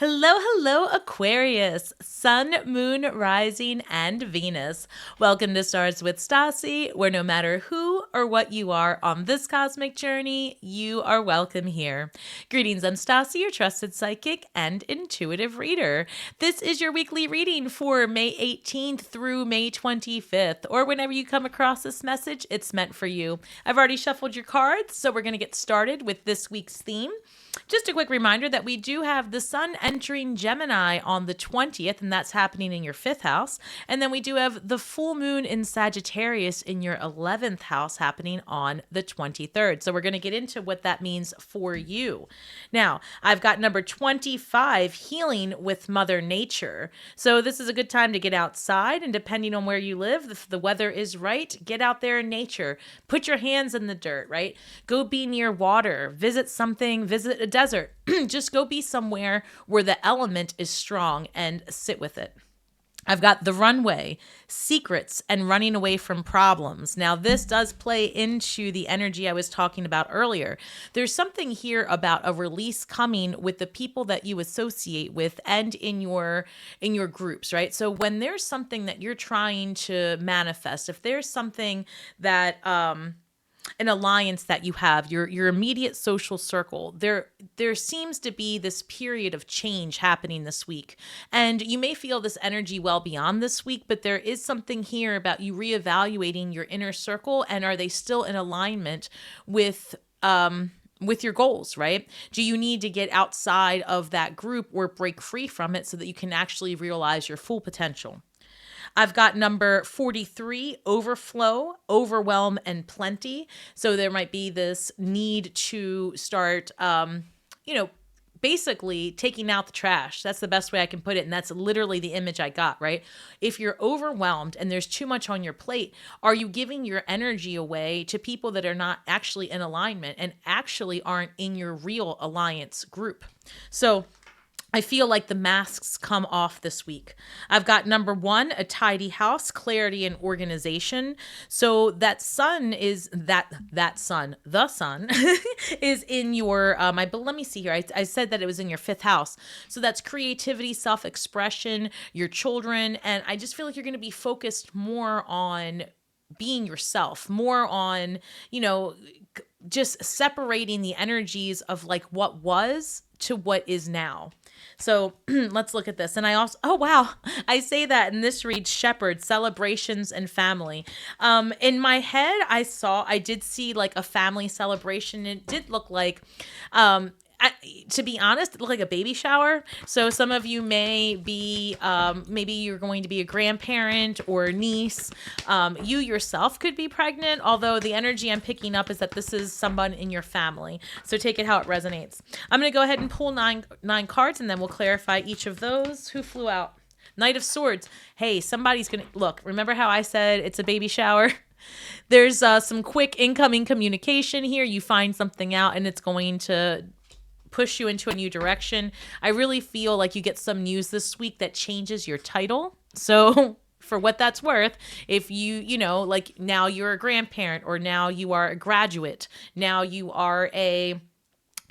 Hello, hello, Aquarius, Sun, Moon, Rising, and Venus. Welcome to Stars with Stasi, where no matter who or what you are on this cosmic journey, you are welcome here. Greetings, I'm Stasi, your trusted psychic and intuitive reader. This is your weekly reading for May 18th through May 25th, or whenever you come across this message, it's meant for you. I've already shuffled your cards, so we're going to get started with this week's theme. Just a quick reminder that we do have the sun entering Gemini on the 20th, and that's happening in your 5th house. And then we do have the full moon in Sagittarius in your 11th house happening on the 23rd. So we're going to get into what that means for you. Now, I've got number 25, healing with Mother Nature. So this is a good time to get outside, and depending on where you live, if the weather is right, get out there in nature. Put your hands in the dirt, right? Go be near water, visit a desert. Just go be somewhere where the element is strong and sit with it. I've got the Runway, secrets, and running away from problems. Now, this does play into the energy I was talking about earlier. There's something here about a release coming with the people that you associate with and in your groups, right? So when there's something that you're trying to manifest, if there's something that an alliance that you have, your immediate social circle, there seems to be this period of change happening this week. And you may feel this energy well beyond this week, but there is something here about you reevaluating your inner circle, and are they still in alignment with your goals, right? Do you need to get outside of that group or break free from it so that you can actually realize your full potential? I've got number 43, overflow, overwhelm, and plenty. So there might be this need to start, basically taking out the trash. That's the best way I can put it. And that's literally the image I got, right? If you're overwhelmed and there's too much on your plate, are you giving your energy away to people that are not actually in alignment and actually aren't in your real alliance group? So I feel like the masks come off this week. I've got number 1, a tidy house, clarity and organization. So that sun is the sun is in your, let me see here. I said that it was in your 5th house. So that's creativity, self-expression, your children. And I just feel like you're going to be focused more on being yourself, more on, just separating the energies of like what was to what is now. So let's look at this. And I also, oh, wow. I say that in this reads shepherd, celebrations, and family. In my head, I did see like a family celebration. It did look like, to be honest, it looked like a baby shower. So some of you may be, maybe you're going to be a grandparent or a niece. You yourself could be pregnant, although the energy I'm picking up is that this is someone in your family. So take it how it resonates. I'm going to go ahead and pull nine cards, and then we'll clarify each of those. Who flew out? Knight of Swords. Hey, somebody's going to, look, remember how I said it's a baby shower? There's some quick incoming communication here. You find something out, and it's going to push you into a new direction. I really feel like you get some news this week that changes your title. So for what that's worth, if like now you're a grandparent, or now you are a graduate, now you are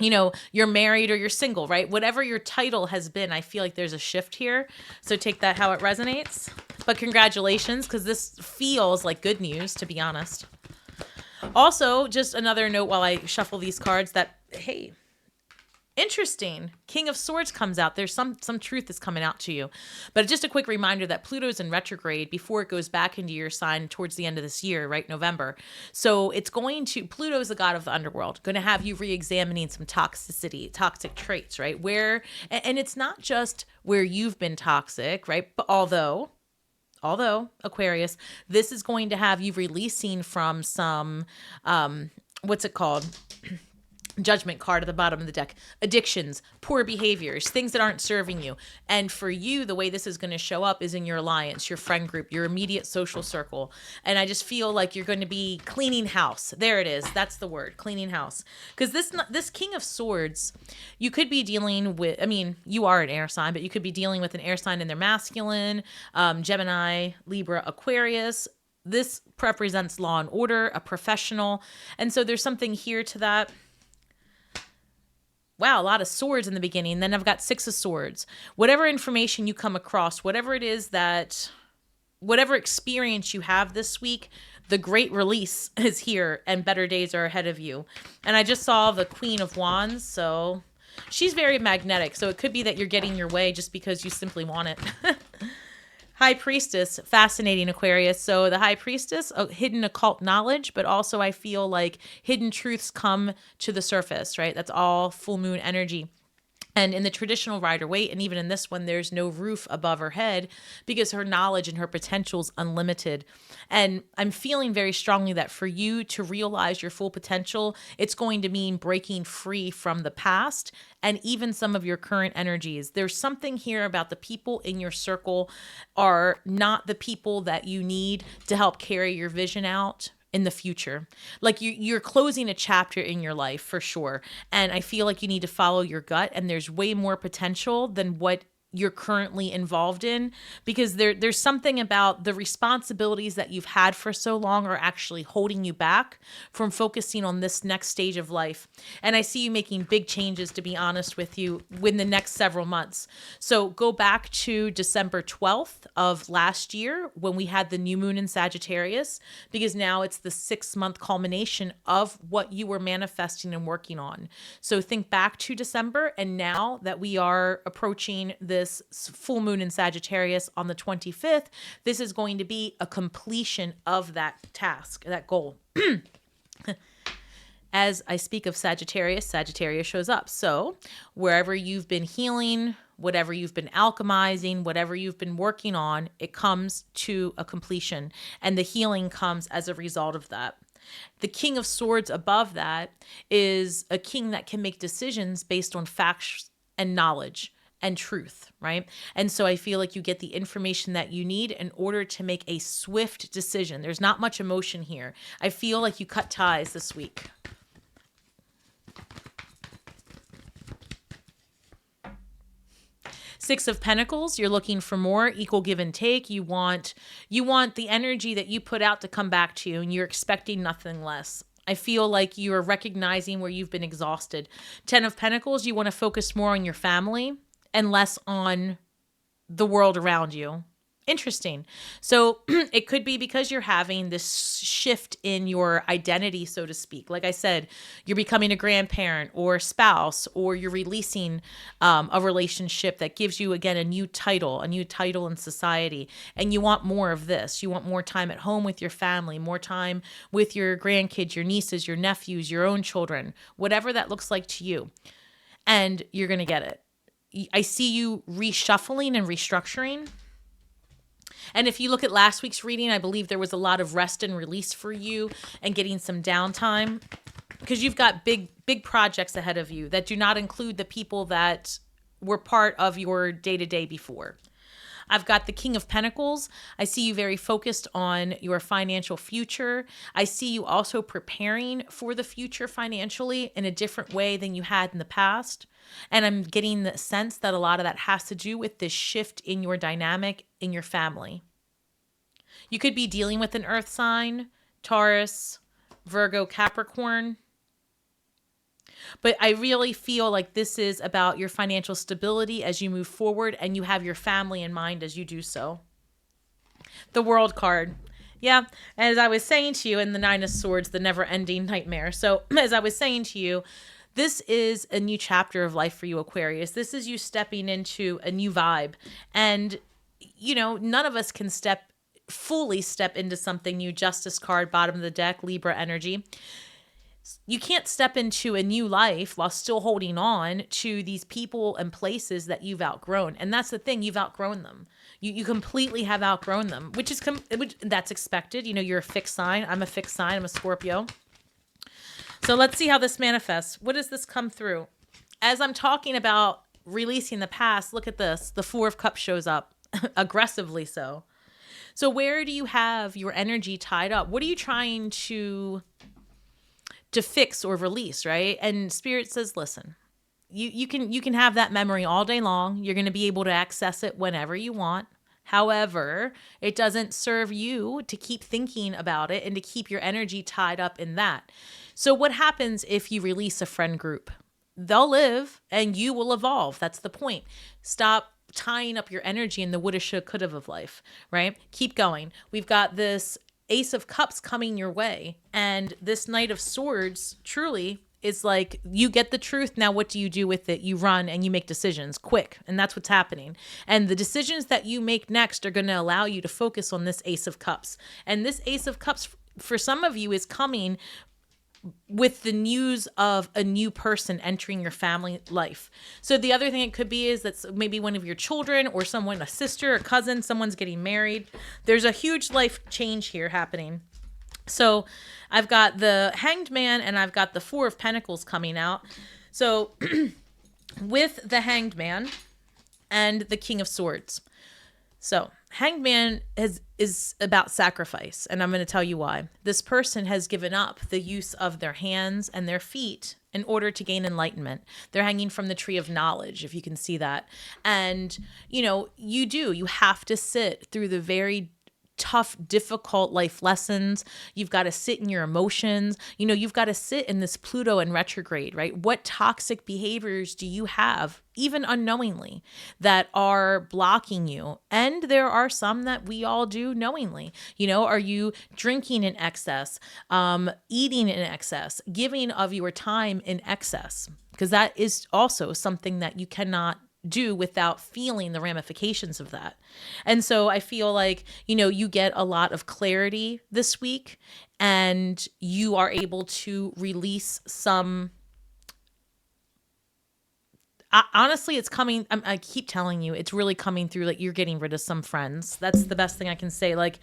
you're married or you're single, right? Whatever your title has been, I feel like there's a shift here. So take that how it resonates. But congratulations, because this feels like good news, to be honest. Also, just another note while I shuffle these cards that, hey, interesting. King of Swords comes out. There's some truth that's coming out to you. But just a quick reminder that Pluto's in retrograde before it goes back into your sign towards the end of this year, right? November. So Pluto's the god of the underworld, going to have you re-examining some toxicity, toxic traits, right? And it's not just where you've been toxic, right? But although Aquarius, this is going to have you releasing from some, what's it called? Judgment card at the bottom of the deck. Addictions, poor behaviors, things that aren't serving you. And for you, the way this is going to show up is in your alliance, your friend group, your immediate social circle. And I just feel like you're going to be cleaning house. There it is. That's the word, cleaning house. Because this King of Swords, you could be dealing with, you are an air sign, but you could be dealing with an air sign in their masculine, Gemini, Libra, Aquarius. This represents law and order, a professional. And so there's something here to that. wow, a lot of swords in the beginning. Then I've got 6 of swords. Whatever information you come across, whatever it is that, whatever experience you have this week, the great release is here and better days are ahead of you. And I just saw the Queen of Wands. So she's very magnetic. So it could be that you're getting your way just because you simply want it. High Priestess, fascinating, Aquarius. So the High Priestess, hidden occult knowledge, but also I feel like hidden truths come to the surface, right? That's all full moon energy. And in the traditional Rider-Waite, and even in this one, there's no roof above her head because her knowledge and her potential is unlimited. And I'm feeling very strongly that for you to realize your full potential, it's going to mean breaking free from the past and even some of your current energies. There's something here about the people in your circle are not the people that you need to help carry your vision out in the future. Like you're closing a chapter in your life for sure. And I feel like you need to follow your gut, and there's way more potential than what you're currently involved in, because there's something about the responsibilities that you've had for so long are actually holding you back from focusing on this next stage of life. And I see you making big changes, to be honest with you, within the next several months. So go back to December 12th of last year when we had the new moon in Sagittarius, because now it's the 6-month culmination of what you were manifesting and working on. So think back to December, and now that we are approaching this full moon in Sagittarius on the 25th, this is going to be a completion of that task, that goal. As I speak of Sagittarius, Sagittarius shows up. So wherever you've been healing, whatever you've been alchemizing, whatever you've been working on, it comes to a completion, and the healing comes as a result of that. The King of Swords above that is a king that can make decisions based on facts and knowledge and truth, right? And so I feel like you get the information that you need in order to make a swift decision. There's not much emotion here. I feel like you cut ties this week. Six of Pentacles, you're looking for more equal give and take. You want the energy that you put out to come back to you, and you're expecting nothing less. I feel like you are recognizing where you've been exhausted. 10 of Pentacles, you want to focus more on your family and less on the world around you. Interesting. So it could be because you're having this shift in your identity, so to speak. Like I said, you're becoming a grandparent or spouse, or you're releasing a relationship that gives you, again, a new title in society. And you want more of this. You want more time at home with your family, more time with your grandkids, your nieces, your nephews, your own children, whatever that looks like to you. And you're going to get it. I see you reshuffling and restructuring. And if you look at last week's reading, I believe there was a lot of rest and release for you and getting some downtime, because you've got big projects ahead of you that do not include the people that were part of your day-to-day before. I've got the King of Pentacles. I see you very focused on your financial future. I see you also preparing for the future financially in a different way than you had in the past. And I'm getting the sense that a lot of that has to do with this shift in your dynamic in your family. You could be dealing with an earth sign, Taurus, Virgo, Capricorn. But I really feel like this is about your financial stability as you move forward, and you have your family in mind as you do so. The World card. Yeah, as I was saying to you in the Nine of Swords, the never-ending nightmare. So as I was saying to you, this is a new chapter of life for you, Aquarius. This is you stepping into a new vibe. And, you know, none of us can fully step into something new. Justice card, bottom of the deck, Libra energy. You can't step into a new life while still holding on to these people and places that you've outgrown. And that's the thing, you've outgrown them. You completely have outgrown them, which that's expected. You know, you're a fixed sign. I'm a fixed sign. I'm a Scorpio. So let's see how this manifests. What does this come through? As I'm talking about releasing the past, look at this. The Four of Cups shows up, aggressively so. So where do you have your energy tied up? What are you trying to fix or release, right? And Spirit says, listen, you can have that memory all day long. You're going to be able to access it whenever you want. However, it doesn't serve you to keep thinking about it and to keep your energy tied up in that. So what happens if you release a friend group? they'll live and you will evolve. That's the point. Stop tying up your energy in the woulda, shoulda, coulda of life, right? Keep going. We've got this Ace of Cups coming your way, and this Knight of Swords truly is like, you get the truth. Now what do you do with it? You run and you make decisions quick, and that's what's happening. And the decisions that you make next are going to allow you to focus on this Ace of Cups. And this Ace of Cups, for some of you, is coming with the news of a new person entering your family life. So the other thing it could be is that maybe one of your children or someone, a sister, a cousin, someone's getting married. There's a huge life change here happening. So I've got the Hanged Man and I've got the Four of Pentacles coming out. So with the Hanged Man and the King of Swords. So Hanged Man is about sacrifice, and I'm going to tell you why. This person has given up the use of their hands and their feet in order to gain enlightenment. They're hanging from the tree of knowledge, if you can see that. And, you have to sit through the very tough, difficult life lessons. You've got to sit in your emotions. You've got to sit in this Pluto in retrograde, right? What toxic behaviors do you have, even unknowingly, that are blocking you? And there are some that we all do knowingly. Are you drinking in excess, eating in excess, giving of your time in excess? Because that is also something that you cannot do without feeling the ramifications of that. And so I feel like, you get a lot of clarity this week, and you are able to release some. Honestly, it's coming. I keep telling you, it's really coming through. Like, you're getting rid of some friends. That's the best thing I can say. Like,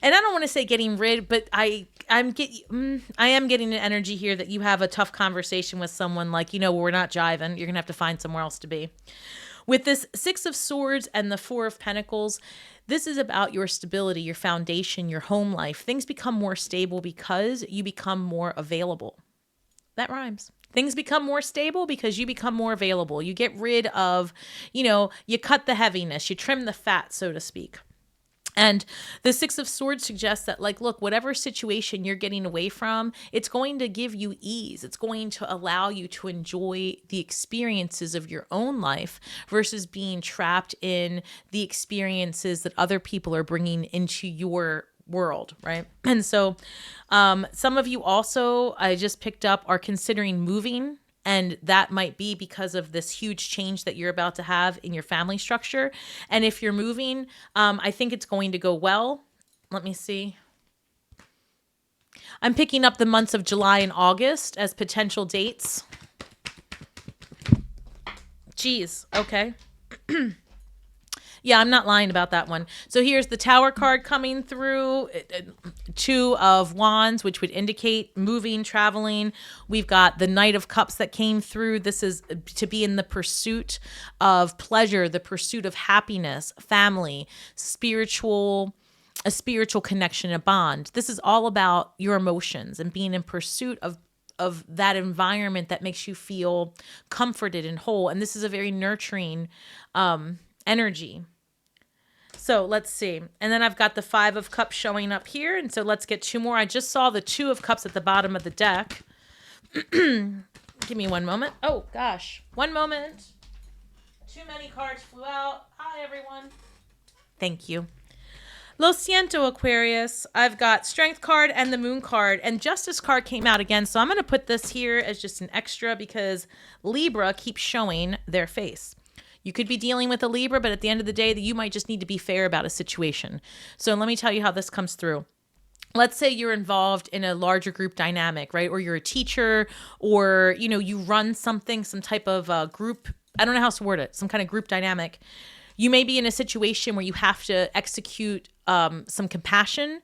and I don't want to say getting rid, but I am getting an energy here that you have a tough conversation with someone. Like, we're not jiving. You're gonna have to find somewhere else to be. With this Six of Swords and the Four of Pentacles, this is about your stability, your foundation, your home life. Things become more stable because you become more available. That rhymes. Things become more stable because you become more available. You get rid of, you cut the heaviness, you trim the fat, so to speak. And the Six of Swords suggests that, like, look, whatever situation you're getting away from, it's going to give you ease. It's going to allow you to enjoy the experiences of your own life versus being trapped in the experiences that other people are bringing into your world, right? And so some of you also, I just picked up, are considering moving. And that might be because of this huge change that you're about to have in your family structure. And if you're moving, I think it's going to go well. Let me see. I'm picking up the months of July and August as potential dates. Geez, okay. Yeah, I'm not lying about that one. So here's the Tower card coming through, Two of Wands, which would indicate moving, traveling. We've got the Knight of Cups that came through. This is to be in the pursuit of pleasure, the pursuit of happiness, family, a spiritual connection, a bond. This is all about your emotions and being in pursuit of that environment that makes you feel comforted and whole. And this is a very nurturing energy. So let's see. And then I've got the Five of Cups showing up here. And so let's get two more. I just saw the Two of Cups at the bottom of the deck. Give me one moment. Oh, gosh. One moment. Too many cards flew out. Hi, everyone. Thank you. Lo siento, Aquarius. I've got Strength card and the Moon card, and Justice card came out again. So I'm going to put this here as just an extra because Libra keeps showing their face. You could be dealing with a Libra, but at the end of the day, you might just need to be fair about a situation. So let me tell you how this comes through. Let's say you're involved in a larger group dynamic, right? Or you're a teacher, or, you run something, some type of group. I don't know how to word it. Some kind of group dynamic. You may be in a situation where you have to execute some compassion,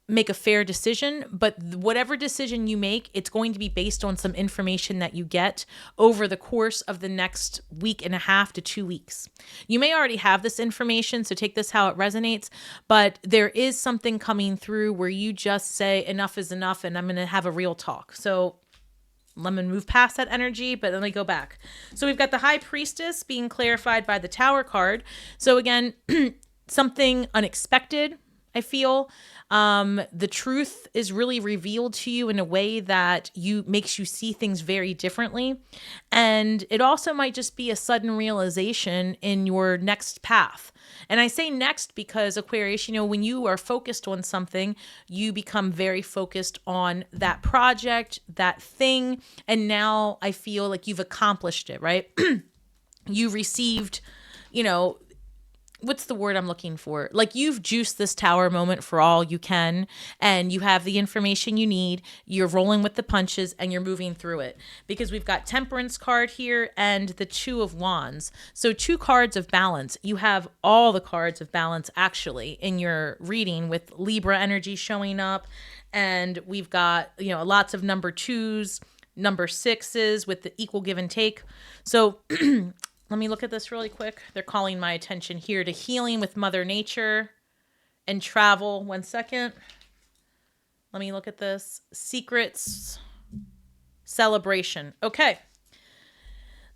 make a fair decision, but whatever decision you make, it's going to be based on some information that you get over the course of the next week and a half to 2 weeks. You may already have this information, so take this how it resonates, but there is something coming through where you just say enough is enough and I'm going to have a real talk. So let me move past that energy, but let me go back. So we've got the High Priestess being clarified by the Tower card. So again, something unexpected, I feel. The truth is really revealed to you in a way that makes you see things very differently. And it also might just be a sudden realization in your next path. And I say next because Aquarius, when you are focused on something, you become very focused on that project, that thing. And now I feel like you've accomplished it, right? You received, what's the word I'm looking for? Like you've juiced this tower moment for all you can, and you have the information you need. You're rolling with the punches and you're moving through it, because we've got Temperance card here and the Two of Wands. So 2 cards of balance. You have all the cards of balance actually in your reading, with Libra energy showing up. And we've got, lots of number 2s, number 6s with the equal give and take. So let me look at this really quick. They're calling my attention here to healing with Mother Nature and travel. 1 second. Let me look at this. Secrets, celebration. Okay.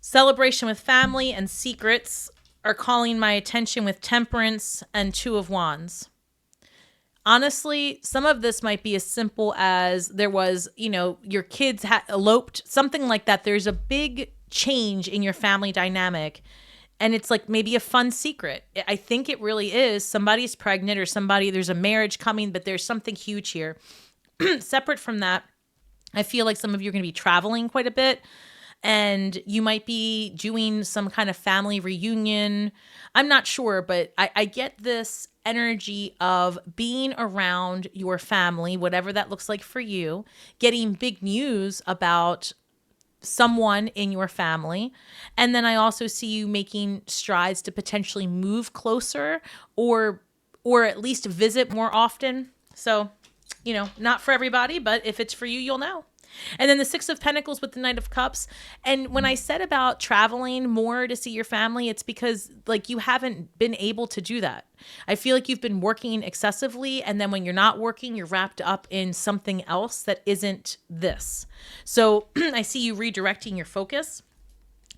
Celebration with family and secrets are calling my attention with Temperance and Two of Wands. Honestly, some of this might be as simple as there was, your kids eloped, something like that. There's a big change in your family dynamic, and it's like maybe a fun secret. I think it really is. Somebody's pregnant, or there's a marriage coming, but there's something huge here. Separate from that, I feel like some of you are going to be traveling quite a bit, and you might be doing some kind of family reunion. I'm not sure, but I get this energy of being around your family, whatever that looks like for you, getting big news about someone in your family. And then I also see you making strides to potentially move closer, or at least visit more often. So, not for everybody, but if it's for you, you'll know. And then the 6 of Pentacles with the Knight of Cups. And when I said about traveling more to see your family, it's because like you haven't been able to do that. I feel like you've been working excessively, and then when you're not working, you're wrapped up in something else that isn't this. So I see you redirecting your focus.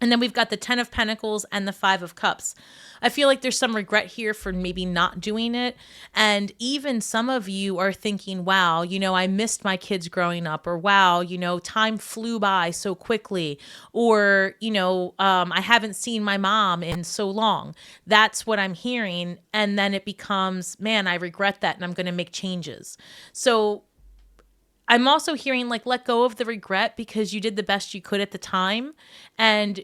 And then we've got the 10 of Pentacles and the 5 of Cups. I feel like there's some regret here for maybe not doing it. And even some of you are thinking, wow, I missed my kids growing up, or wow, time flew by so quickly, or, I haven't seen my mom in so long. That's what I'm hearing. And then it becomes, man, I regret that, and I'm going to make changes. So I'm also hearing like, let go of the regret, because you did the best you could at the time, and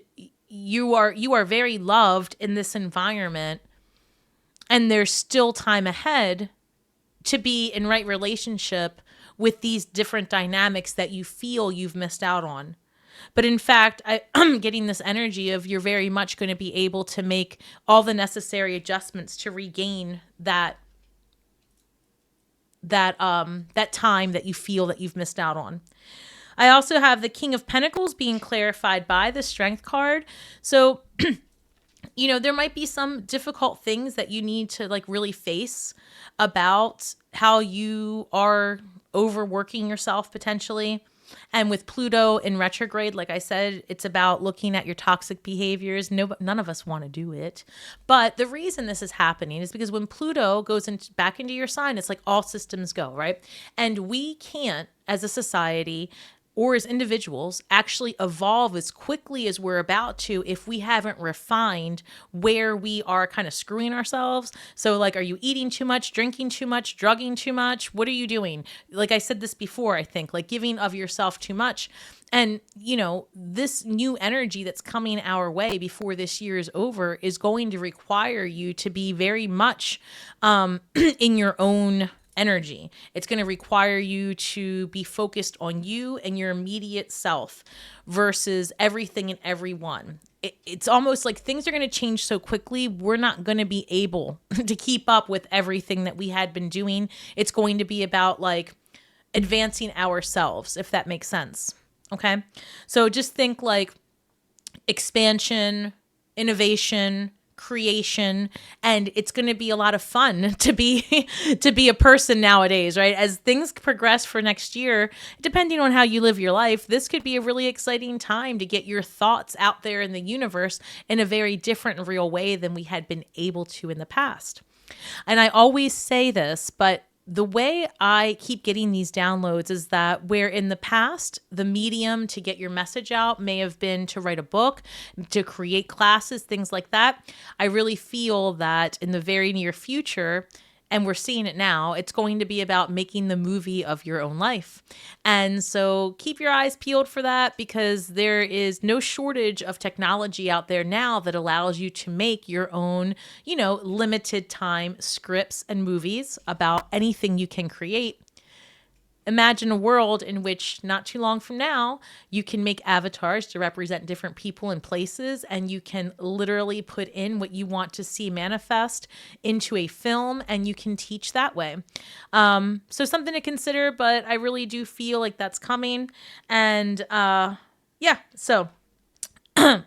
you are very loved in this environment, and there's still time ahead to be in right relationship with these different dynamics that you feel you've missed out on. But in fact, I'm getting this energy of you're very much going to be able to make all the necessary adjustments to regain that time that you feel that you've missed out on. I also have the King of Pentacles being clarified by the Strength card. So, there might be some difficult things that you need to like really face about how you are overworking yourself potentially. And with Pluto in retrograde, like I said, it's about looking at your toxic behaviors. None of us want to do it. But the reason this is happening is because when Pluto goes back into your sign, it's like all systems go, right? And we can't, as a society or as individuals, actually evolve as quickly as we're about to if we haven't refined where we are kind of screwing ourselves. So like, are you eating too much, drinking too much, drugging too much? What are you doing? Like I said this before, I think, like giving of yourself too much. And, this new energy that's coming our way before this year is over is going to require you to be very much in your own energy. It's going to require you to be focused on you and your immediate self versus everything and everyone. It's almost like things are going to change so quickly. We're not going to be able to keep up with everything that we had been doing. It's going to be about like advancing ourselves, if that makes sense. Okay. So just think like expansion, innovation, creation, and it's going to be a lot of fun to be a person nowadays, right? As things progress for next year, depending on how you live your life, this could be a really exciting time to get your thoughts out there in the universe in a very different and real way than we had been able to in the past. And I always say this, but the way I keep getting these downloads is that where in the past, the medium to get your message out may have been to write a book, to create classes, things like that. I really feel that in the very near future, and we're seeing it now, it's going to be about making the movie of your own life. And so keep your eyes peeled for that, because there is no shortage of technology out there now that allows you to make your own, limited time scripts and movies about anything you can create. Imagine a world in which not too long from now, you can make avatars to represent different people and places, and you can literally put in what you want to see manifest into a film, and you can teach that way. So something to consider, but I really do feel like that's coming. And so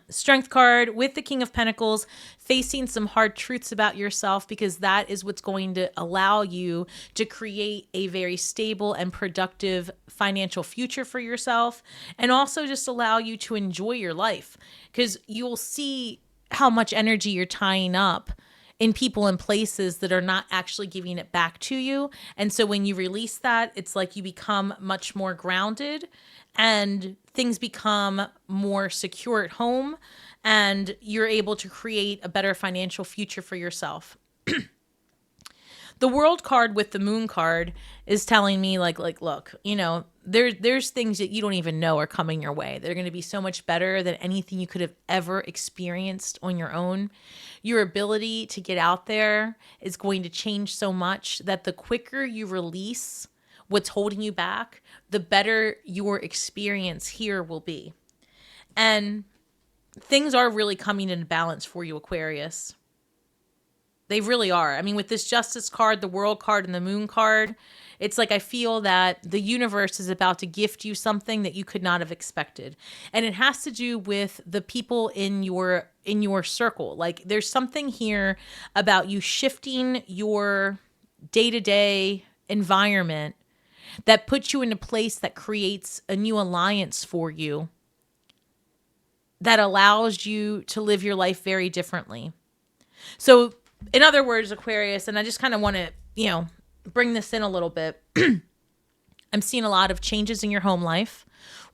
Strength card with the King of Pentacles, facing some hard truths about yourself, because that is what's going to allow you to create a very stable and productive financial future for yourself, and also just allow you to enjoy your life, because you'll see how much energy you're tying up in people and places that are not actually giving it back to you. And so when you release that, it's like you become much more grounded and things become more secure at home, and you're able to create a better financial future for yourself. The World card with the Moon card is telling me like look, there's things that you don't even know are coming your way. They're going to be so much better than anything you could have ever experienced on your own. Your ability to get out there is going to change so much that the quicker you release what's holding you back, the better your experience here will be. And things are really coming into balance for you, Aquarius. They really are. I mean, with this Justice card, the World card, and the Moon card, it's like I feel that the universe is about to gift you something that you could not have expected. And it has to do with the people in your circle. Like, there's something here about you shifting your day-to-day environment that puts you in a place that creates a new alliance for you that allows you to live your life very differently. So, in other words, Aquarius, and I just kind of want to, bring this in a little bit. I'm seeing a lot of changes in your home life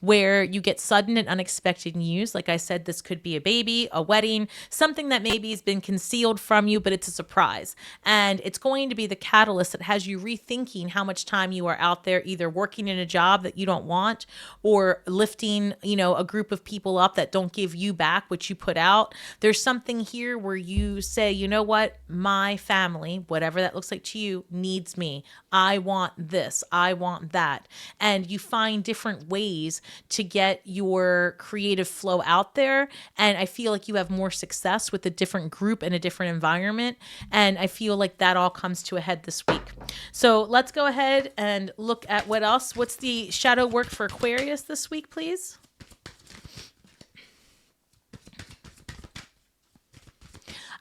where you get sudden and unexpected news. Like I said, this could be a baby, a wedding, something that maybe has been concealed from you, but it's a surprise. And it's going to be the catalyst that has you rethinking how much time you are out there, either working in a job that you don't want or lifting, a group of people up that don't give you back what you put out. There's something here where you say, you know what, my family, whatever that looks like to you, needs me. I want this. I want that. And you find different ways to get your creative flow out there. And I feel like you have more success with a different group and a different environment. And I feel like that all comes to a head this week. So let's go ahead and look at what else. What's the shadow work for Aquarius this week, please?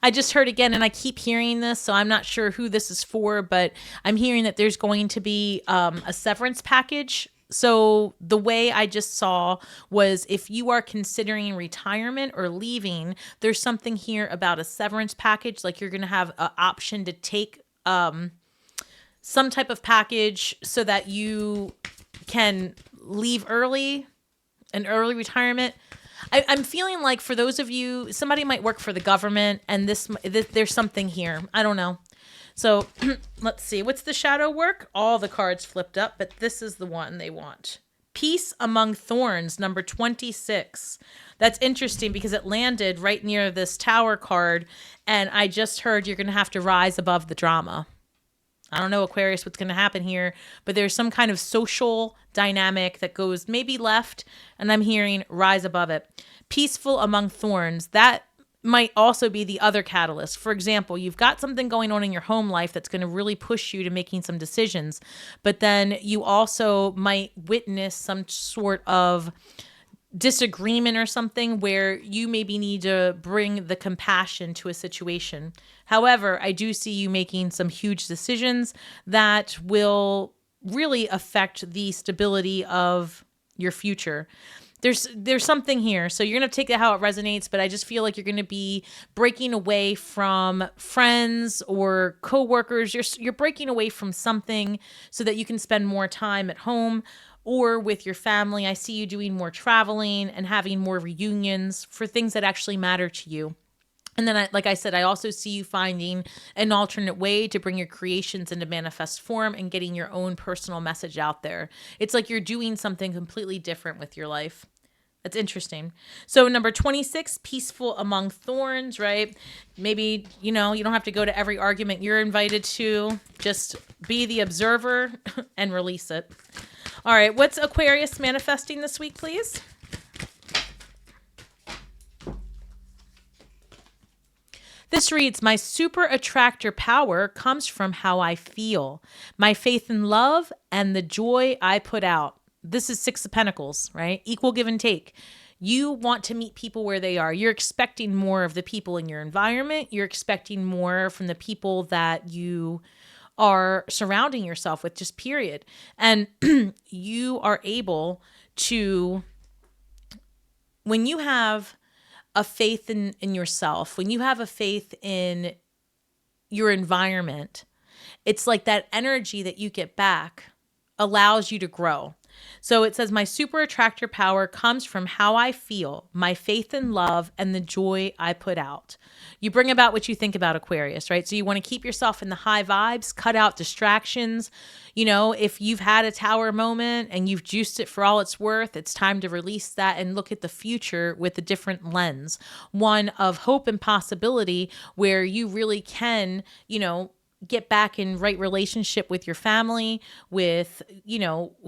I just heard again, and I keep hearing this, so I'm not sure who this is for, but I'm hearing that there's going to be a severance package. So the way I just saw was if you are considering retirement or leaving, there's something here about a severance package. Like you're going to have an option to take some type of package so that you can leave early, an early retirement. I'm feeling like for those of you, somebody might work for the government, and there's something here. I don't know. So let's see. What's the shadow work? All the cards flipped up, but this is the one they want. Peace Among Thorns, number 26. That's interesting because it landed right near this Tower card, and I just heard you're going to have to rise above the drama. I don't know, Aquarius, what's going to happen here, but there's some kind of social dynamic that goes maybe left, and I'm hearing rise above it. Peaceful Among Thorns, that might also be the other catalyst. For example, you've got something going on in your home life that's going to really push you to making some decisions, but then you also might witness some sort of disagreement or something where you maybe need to bring the compassion to a situation. However, I do see you making some huge decisions that will really affect the stability of your future. there's something here. So you're going to take it how it resonates, but I just feel like you're going to be breaking away from friends or coworkers. You're breaking away from something so that you can spend more time at home or with your family. I see you doing more traveling and having more reunions for things that actually matter to you. And then, like I said, I also see you finding an alternate way to bring your creations into manifest form and getting your own personal message out there. It's like you're doing something completely different with your life. That's interesting. So number 26, peaceful among thorns, right? Maybe, you don't have to go to every argument you're invited to. Just be the observer and release it. All right. What's Aquarius manifesting this week, please? This reads, my super attractor power comes from how I feel, my faith in love, and the joy I put out. This is Six of Pentacles, right? Equal give and take. You want to meet people where they are. You're expecting more of the people in your environment. You're expecting more from the people that you are surrounding yourself with, just period. And you are able to, when you have a faith in yourself, when you have a faith in your environment, it's like that energy that you get back allows you to grow. So it says, my super attractor power comes from how I feel, my faith in love, and the joy I put out. You bring about what you think about, Aquarius, right? So you want to keep yourself in the high vibes, cut out distractions. If you've had a tower moment and you've juiced it for all it's worth, it's time to release that and look at the future with a different lens, one of hope and possibility, where you really can, get back in right relationship with your family, with,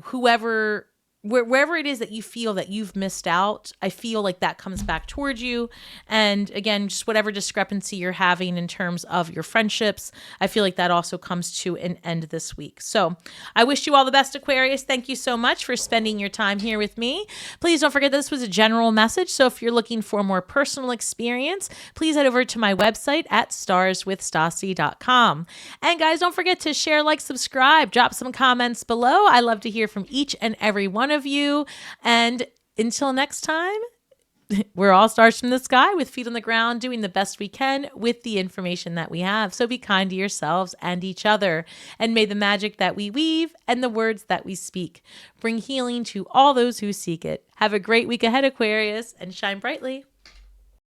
whoever, wherever it is that you feel that you've missed out. I feel like that comes back towards you. And again, just whatever discrepancy you're having in terms of your friendships, I feel like that also comes to an end this week. So I wish you all the best, Aquarius. Thank you so much for spending your time here with me. Please don't forget this was a general message. So if you're looking for a more personal experience, please head over to my website at starswithstasi.com. And guys, don't forget to share, like, subscribe, drop some comments below. I love to hear from each and every one of you. And until next time, we're all stars from the sky with feet on the ground, doing the best we can with the information that we have. So be kind to yourselves and each other, and may the magic that we weave and the words that we speak bring healing to all those who seek it. Have a great week ahead, Aquarius, and shine brightly.